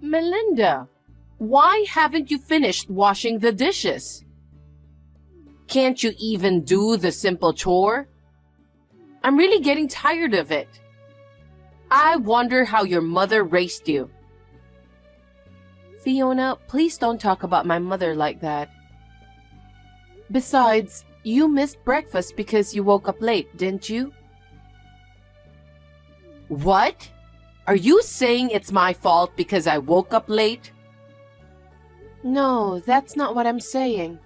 Melinda, why haven't you finished washing the dishes? Can't you even do the simple chore? I'm really getting tired of it. I wonder how your mother raised you. Fiona, please don't talk about my mother like that. Besides, you missed breakfast because you woke up late, didn't you? What? Are you saying it's my fault because I woke up late? No, that's not what I'm saying.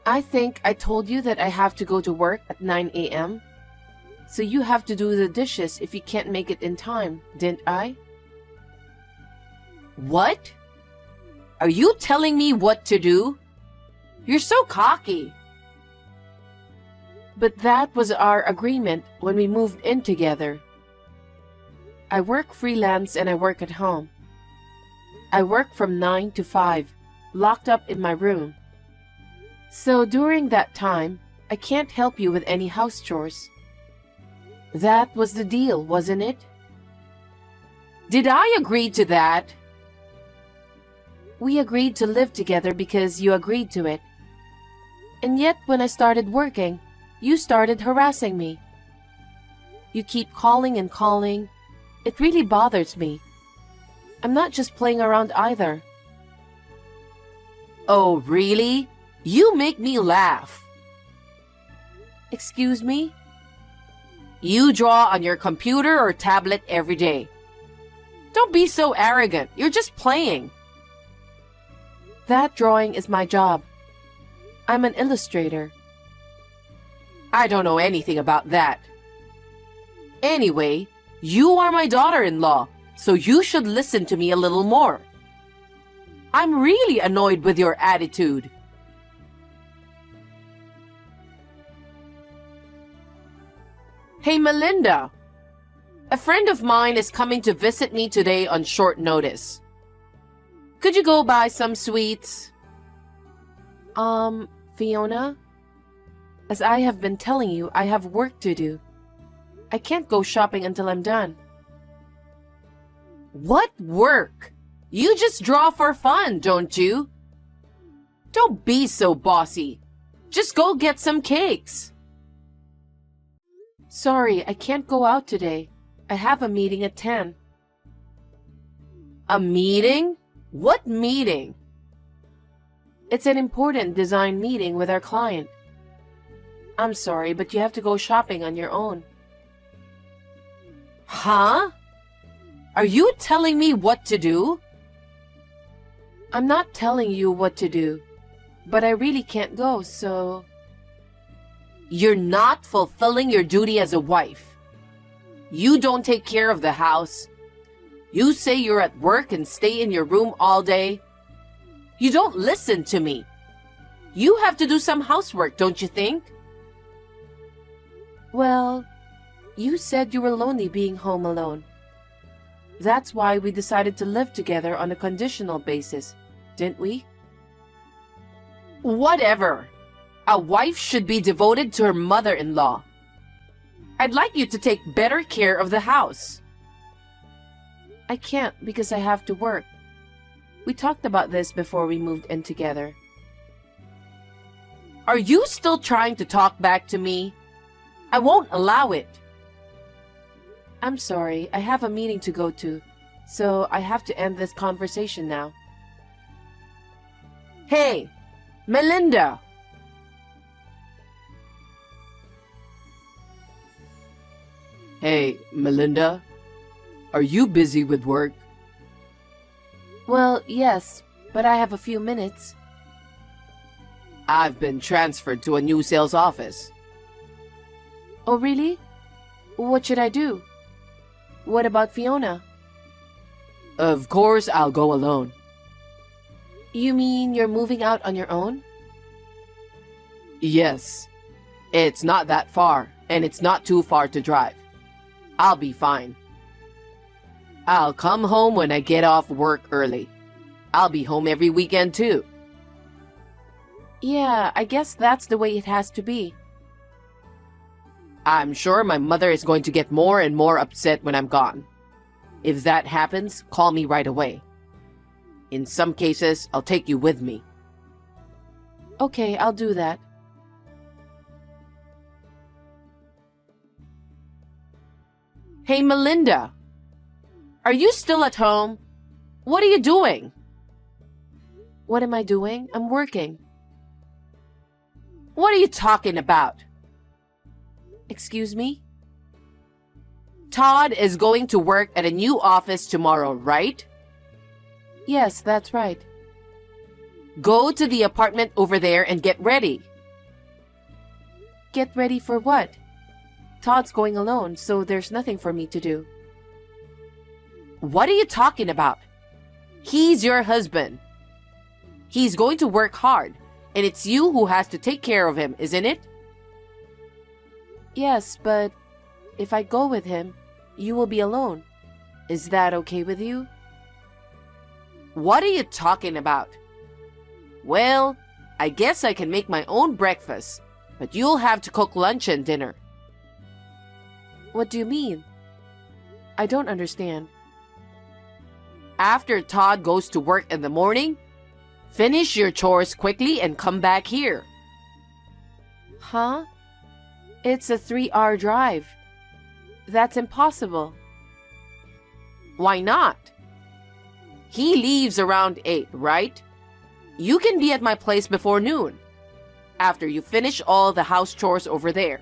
I think I told you that I have to go to work at 9 a.m. So you have to do the dishes if you can't make it in time, didn't I? What? Are you telling me what to do? You're so cocky. But that was our agreement when we moved in together. I work freelance and I work at home. I work from 9 to 5, locked up in my room. So during that time, I can't help you with any house chores. That was the deal, wasn't it? Did I agree to that? We agreed to live together because you agreed to it. And yet when I started working, you started harassing me. You keep calling and calling. It really bothers me. I'm not just playing around either. Oh, really? You make me laugh. Excuse me? You draw on your computer or tablet every day. Don't be so arrogant. You're just playing. That drawing is my job. I'm an illustrator. I don't know anything about that. Anyway, you are my daughter-in-law, so you should listen to me a little more. I'm really annoyed with your attitude. Hey, Melinda. A friend of mine is coming to visit me today on short notice. Could you go buy some sweets? Fiona? As I have been telling you, I have work to do. I can't go shopping until I'm done. What work? You just draw for fun, don't you? Don't be so bossy. Just go get some cakes. Sorry, I can't go out today. I have a meeting at 10. A meeting? What meeting? It's an important design meeting with our client. I'm sorry, but you have to go shopping on your own. Huh? Are you telling me what to do? I'm not telling you what to do, but I really can't go, so... You're not fulfilling your duty as a wife. You don't take care of the house. You say you're at work and stay in your room all day. You don't listen to me. You have to do some housework, don't you think? Well, you said you were lonely being home alone. That's why we decided to live together on a conditional basis, didn't we? Whatever. A wife should be devoted to her mother-in-law. I'd like you to take better care of the house. I can't because I have to work. We talked about this before we moved in together. Are you still trying to talk back to me? I won't allow it. I'm sorry, I have a meeting to go to, so I have to end this conversation now. Hey, Melinda! Hey, Melinda, are you busy with work? Well, yes, but I have a few minutes. I've been transferred to a new sales office. Oh, really? What should I do? What about Fiona? Of course, I'll go alone. You mean you're moving out on your own? Yes. It's not that far, and it's not too far to drive. I'll be fine. I'll come home when I get off work early. I'll be home every weekend too. Yeah, I guess that's the way it has to be. I'm sure my mother is going to get more and more upset when I'm gone. If that happens, call me right away. In some cases, I'll take you with me. Okay, I'll do that. Hey, Melinda. Are you still at home? What are you doing? What am I doing? I'm working. What are you talking about? Excuse me? Todd is going to work at a new office tomorrow, right? Yes, that's right. Go to the apartment over there and get ready. Get ready for what? Todd's going alone, so there's nothing for me to do. What are you talking about? He's your husband. He's going to work hard, and it's you who has to take care of him, isn't it? Yes, but if I go with him, you will be alone. Is that okay with you? What are you talking about? Well, I guess I can make my own breakfast, but you'll have to cook lunch and dinner. What do you mean? I don't understand. After Todd goes to work in the morning, finish your chores quickly and come back here. Huh? It's a 3-hour drive. That's impossible. Why not? He leaves around 8, right? You can be at my place before noon. After you finish all the house chores over there.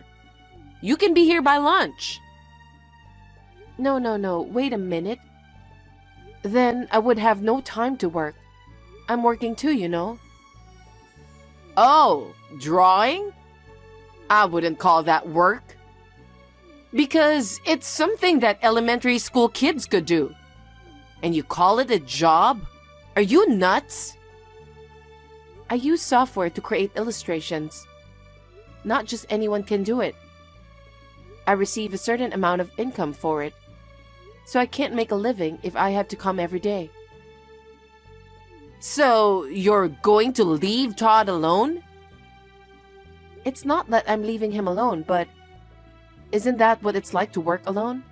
You can be here by lunch. No, wait a minute. Then I would have no time to work. I'm working too, you know. Oh, drawing? I wouldn't call that work. Because it's something that elementary school kids could do. And you call it a job? Are you nuts? I use software to create illustrations. Not just anyone can do it. I receive a certain amount of income for it. So I can't make a living if I have to come every day. So you're going to leave Todd alone? It's not that I'm leaving him alone, but isn't that what it's like to work alone?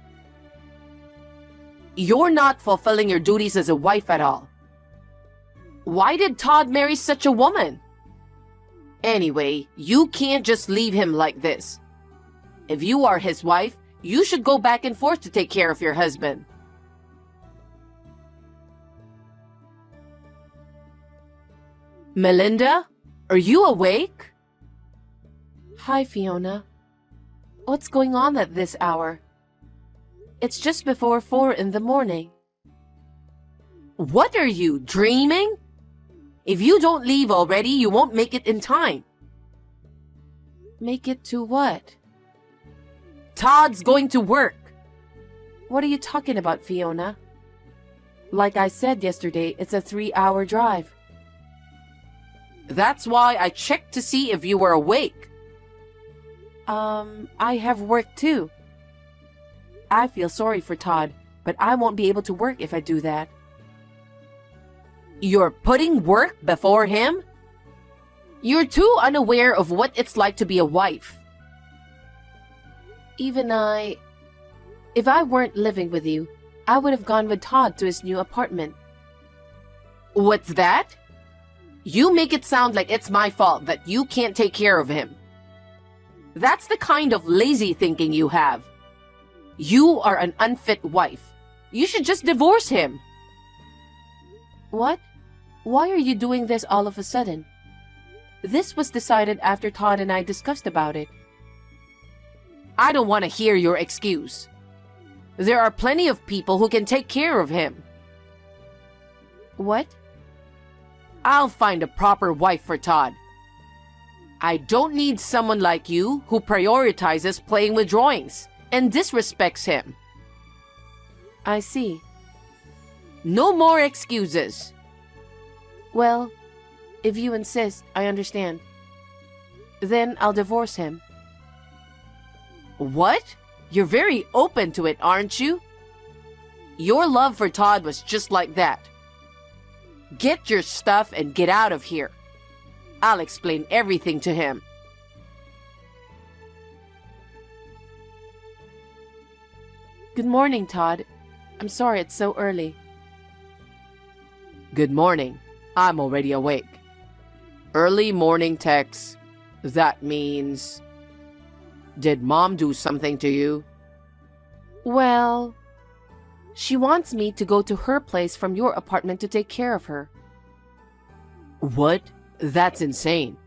You're not fulfilling your duties as a wife at all. Why did Todd marry such a woman? Anyway, you can't just leave him like this. If you are his wife, you should go back and forth to take care of your husband. Melinda, are you awake? Hi, Fiona. What's going on at this hour? It's just before 4 in the morning. What are you, dreaming? If you don't leave already, you won't make it in time. Make it to what? Todd's going to work. What are you talking about, Fiona? Like I said yesterday, it's a 3-hour drive. That's why I checked to see if you were awake. I have work too. I feel sorry for Todd, but I won't be able to work if I do that. You're putting work before him? You're too unaware of what it's like to be a wife. If I weren't living with you, I would have gone with Todd to his new apartment. What's that? You make it sound like it's my fault that you can't take care of him. That's the kind of lazy thinking you have. You are an unfit wife. You should just divorce him. What? Why are you doing this all of a sudden? This was decided after Todd and I discussed about it. I don't want to hear your excuse. There are plenty of people who can take care of him. What? I'll find a proper wife for Todd. I don't need someone like you who prioritizes playing with drawings and disrespects him. I see. No more excuses. Well, if you insist, I understand. Then I'll divorce him. What? You're very open to it, aren't you? Your love for Todd was just like that. Get your stuff and get out of here. I'll explain everything to him. Good morning, Todd. I'm sorry it's so early. Good morning. I'm already awake. Early morning text. That means... Did Mom do something to you? Well... She wants me to go to her place from your apartment to take care of her. What? That's insane.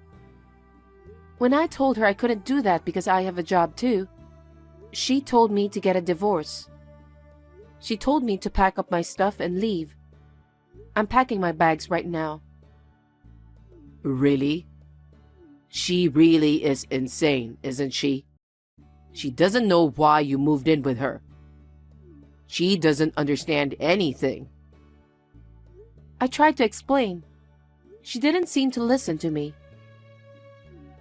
When I told her I couldn't do that because I have a job too, she told me to get a divorce. She told me to pack up my stuff and leave. I'm packing my bags right now. Really? She really is insane, isn't she? She doesn't know why you moved in with her. She doesn't understand anything. I tried to explain. She didn't seem to listen to me.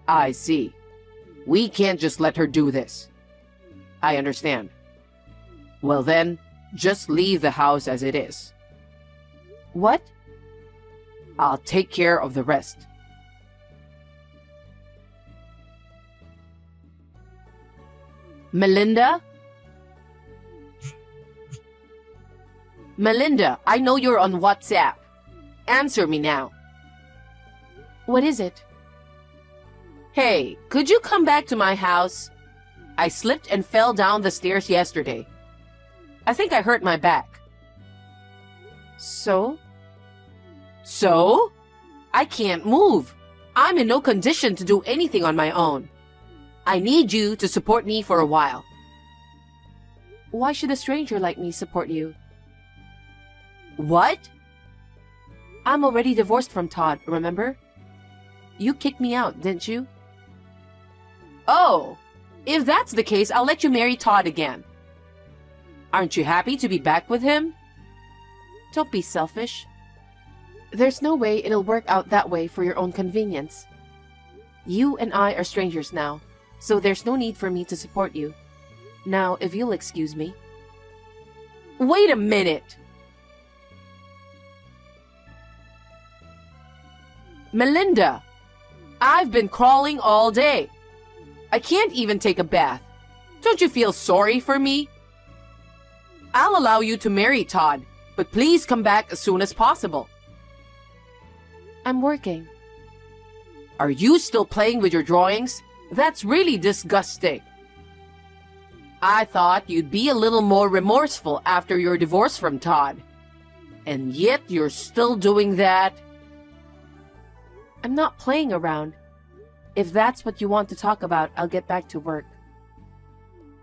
I see. We can't just let her do this. I understand. Well then, just leave the house as it is. What? I'll take care of the rest. Melinda? Melinda, I know you're on WhatsApp. Answer me now. What is it? Hey, could you come back to my house? I slipped and fell down the stairs yesterday. I think I hurt my back. So? So? I can't move. I'm in no condition to do anything on my own. I need you to support me for a while. Why should a stranger like me support you? What? I'm already divorced from Todd, remember? You kicked me out, didn't you? Oh, if that's the case, I'll let you marry Todd again. Aren't you happy to be back with him? Don't be selfish. There's no way it'll work out that way for your own convenience. You and I are strangers now, so there's no need for me to support you. Now, if you'll excuse me. Wait a minute! Melinda, I've been crawling all day. I can't even take a bath. Don't you feel sorry for me? I'll allow you to marry Todd, but please come back as soon as possible. I'm working. Are you still playing with your drawings? That's really disgusting. I thought you'd be a little more remorseful after your divorce from Todd. And yet you're still doing that? I'm not playing around. If that's what you want to talk about, I'll get back to work.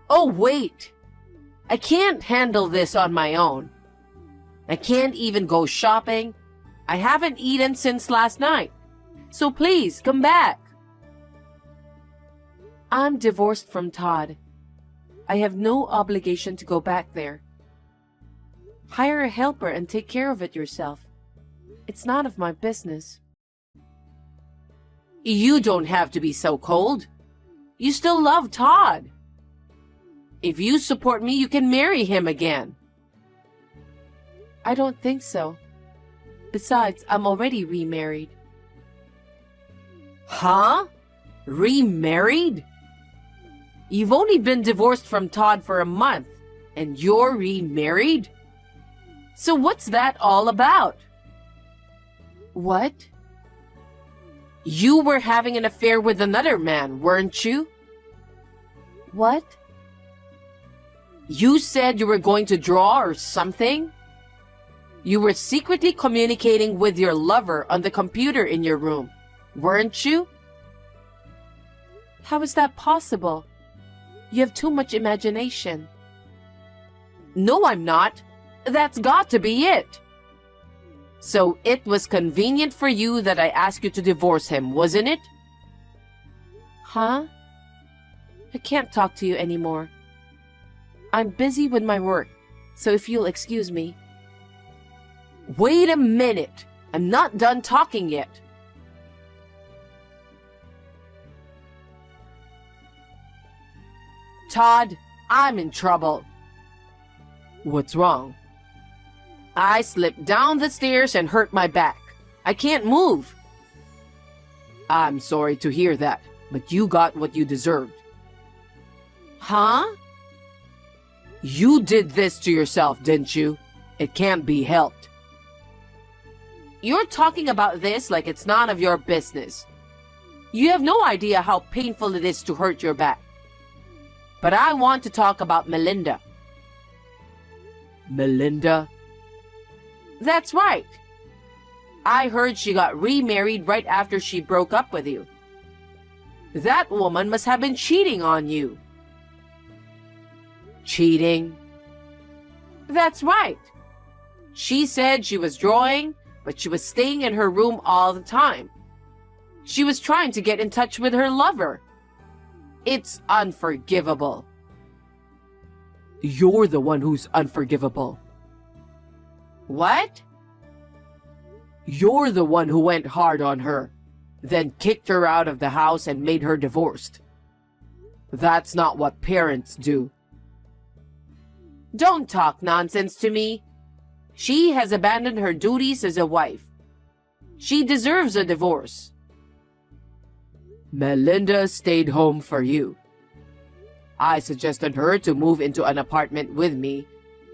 Oh, wait! I can't handle this on my own. I can't even go shopping. I haven't eaten since last night. So please, come back. I'm divorced from Todd. I have no obligation to go back there. Hire a helper and take care of it yourself. It's none of my business. You don't have to be so cold. You still love Todd. If you support me, you can marry him again. I don't think so. Besides, I'm already remarried. Huh? Remarried? You've only been divorced from Todd for a month, and you're remarried? So what's that all about? What? You were having an affair with another man, weren't you? What? You said you were going to draw or something? You were secretly communicating with your lover on the computer in your room, weren't you? How is that possible? You have too much imagination. No, I'm not. That's got to be it. So it was convenient for you that I asked you to divorce him, wasn't it? Huh? I can't talk to you anymore. I'm busy with my work, so if you'll excuse me. Wait a minute. I'm not done talking yet. Todd, I'm in trouble. What's wrong? I slipped down the stairs and hurt my back. I can't move. I'm sorry to hear that, but you got what you deserved. Huh? You did this to yourself, didn't you? It can't be helped. You're talking about this like it's none of your business. You have no idea how painful it is to hurt your back. But I want to talk about Melinda. Melinda? That's right. I heard she got remarried right after she broke up with you. That woman must have been cheating on you. Cheating? That's right. She said she was drawing, but she was staying in her room all the time. She was trying to get in touch with her lover. It's unforgivable. You're the one who's unforgivable. What? You're the one who went hard on her, then kicked her out of the house and made her divorced. That's not what parents do. Don't talk nonsense to me. She has abandoned her duties as a wife. She deserves a divorce. Melinda stayed home for you. I suggested her to move into an apartment with me,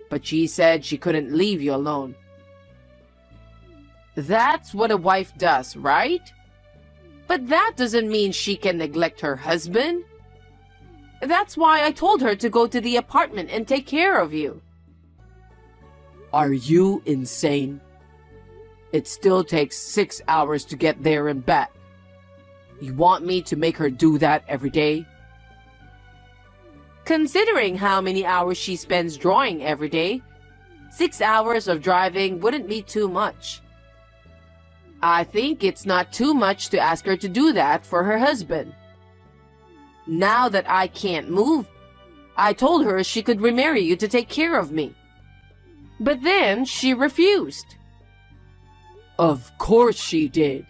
but she said she couldn't leave you alone. That's what a wife does, right? But that doesn't mean she can neglect her husband. That's why I told her to go to the apartment and take care of you. Are you insane? It still takes 6 hours to get there and back. You want me to make her do that every day? Considering how many hours she spends drawing every day, 6 hours of driving wouldn't be too much. I think it's not too much to ask her to do that for her husband. Now that I can't move, I told her she could remarry you to take care of me. But then she refused. Of course she did.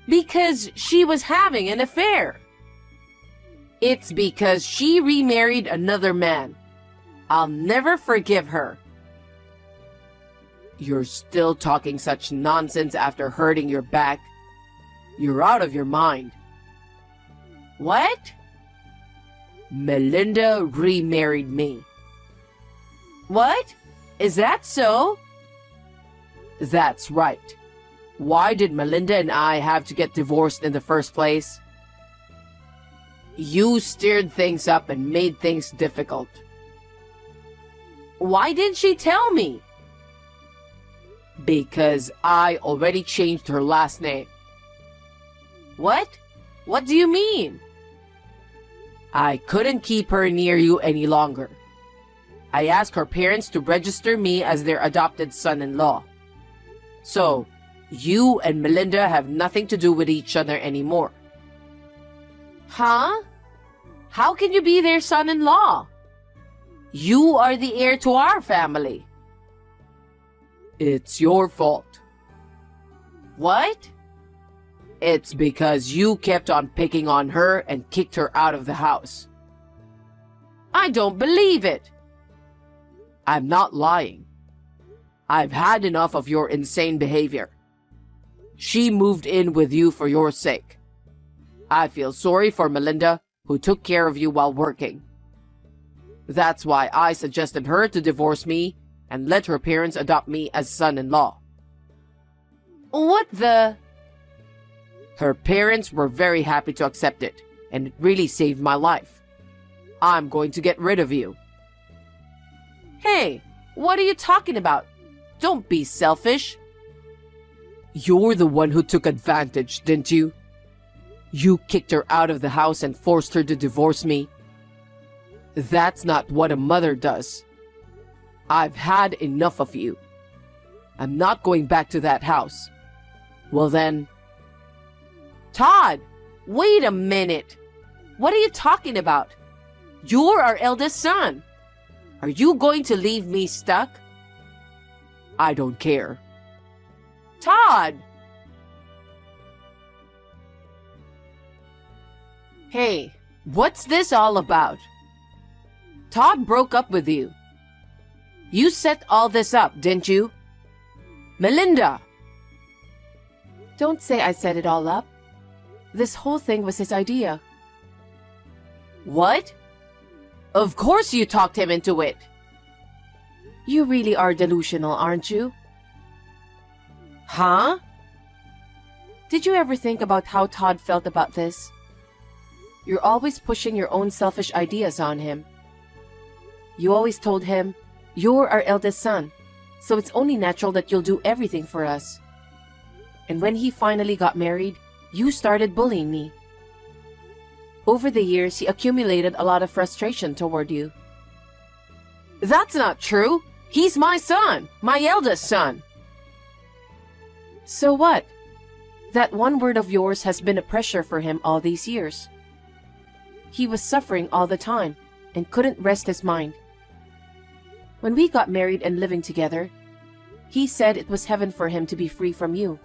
Because she was having an affair. It's because she remarried another man. I'll never forgive her. You're still talking such nonsense after hurting your back. You're out of your mind. What? Melinda remarried me. What? Is that so? That's right. Why did Melinda and I have to get divorced in the first place? You stirred things up and made things difficult. Why didn't she tell me? Because I already changed her last name. What? What do you mean? I couldn't keep her near you any longer. I asked her parents to register me as their adopted son-in-law. So, you and Melinda have nothing to do with each other anymore. Huh? How can you be their son-in-law? You are the heir to our family. It's your fault. What? It's because you kept on picking on her and kicked her out of the house. I don't believe it. I'm not lying. I've had enough of your insane behavior. She moved in with you for your sake. I feel sorry for Melinda, who took care of you while working. That's why I suggested her to divorce me and let her parents adopt me as son-in-law. What the? Her parents were very happy to accept it, and it really saved my life. I'm going to get rid of you. Hey, what are you talking about? Don't be selfish. You're the one who took advantage, didn't you? You kicked her out of the house and forced her to divorce me. That's not what a mother does. I've had enough of you. I'm not going back to that house. Well then... Todd, wait a minute. What are you talking about? You're our eldest son. Are you going to leave me stuck? I don't care. Todd! Hey, what's this all about? Todd broke up with you. You set all this up, didn't you? Melinda! Don't say I set it all up. This whole thing was his idea. What? Of course you talked him into it. You really are delusional, aren't you? Huh? Did you ever think about how Todd felt about this? You're always pushing your own selfish ideas on him. You always told him, "You're our eldest son, so it's only natural that you'll do everything for us." And when he finally got married, you started bullying me. Over the years, he accumulated a lot of frustration toward you. That's not true. He's my son, my eldest son. So what? That one word of yours has been a pressure for him all these years. He was suffering all the time and couldn't rest his mind. When we got married and living together, he said it was heaven for him to be free from you.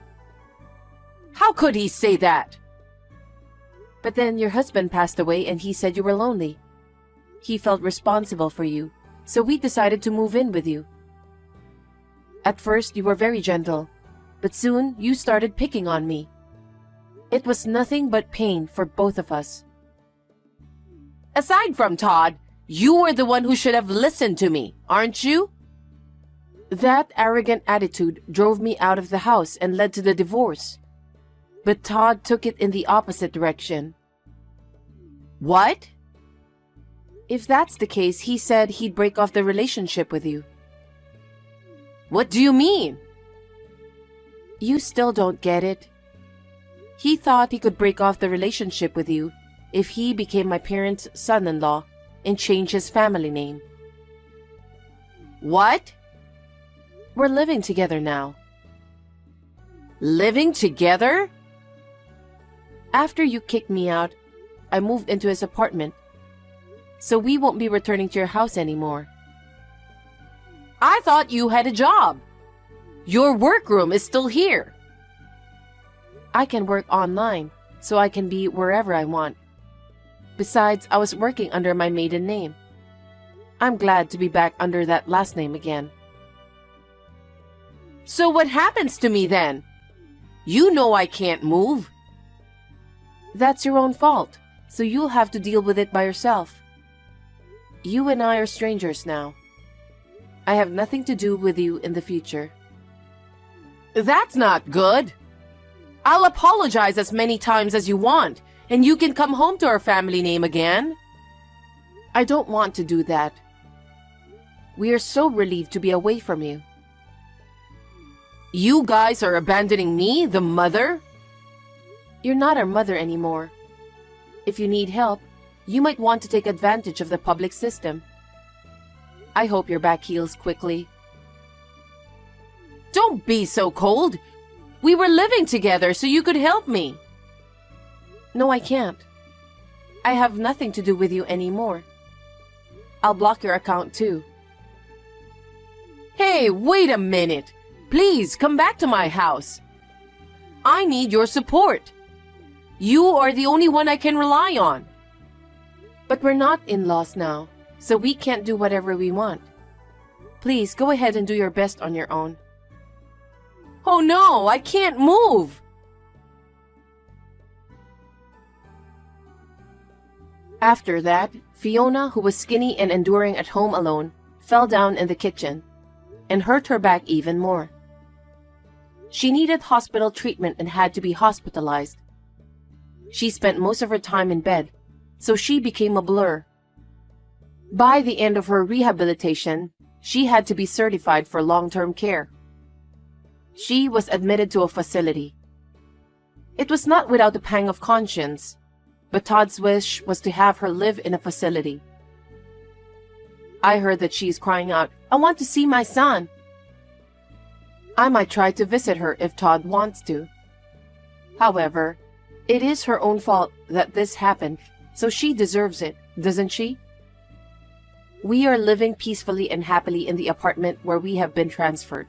How could he say that? But then your husband passed away and he said you were lonely. He felt responsible for you, so we decided to move in with you. At first, you were very gentle, but soon you started picking on me. It was nothing but pain for both of us. Aside from Todd, you were the one who should have listened to me, aren't you? That arrogant attitude drove me out of the house and led to the divorce. But Todd took it in the opposite direction. What? If that's the case, he said he'd break off the relationship with you. What do you mean? You still don't get it. He thought he could break off the relationship with you if he became my parents' son-in-law and changed his family name. What? We're living together now. Living together? After you kicked me out, I moved into his apartment, so we won't be returning to your house anymore. I thought you had a job. Your workroom is still here. I can work online, so I can be wherever I want. Besides, I was working under my maiden name. I'm glad to be back under that last name again. So what happens to me then? You know I can't move. That's your own fault, so you'll have to deal with it by yourself. You and I are strangers now. I have nothing to do with you in the future. That's not good. I'll apologize as many times as you want, and you can come home to our family name again. I don't want to do that. We are so relieved to be away from you. You guys are abandoning me, the mother? You're not our mother anymore. If you need help, you might want to take advantage of the public system. I hope your back heals quickly. Don't be so cold. We were living together so you could help me. No, I can't. I have nothing to do with you anymore. I'll block your account too. Hey, wait a minute. Please come back to my house. I need your support. You are the only one I can rely on. But we're not in-laws now, so we can't do whatever we want. Please go ahead and do your best on your own. Oh no, I can't move. After that, Fiona, who was skinny and enduring at home alone, fell down in the kitchen and hurt her back even more. She needed hospital treatment and had to be hospitalized. She spent most of her time in bed, so she became a blur. By the end of her rehabilitation, she had to be certified for long-term care. She was admitted to a facility. It was not without a pang of conscience, but Todd's wish was to have her live in a facility. I heard that she's crying out, "I want to see my son." I might try to visit her if Todd wants to. However, it is her own fault that this happened, so she deserves it, doesn't she? We are living peacefully and happily in the apartment where we have been transferred.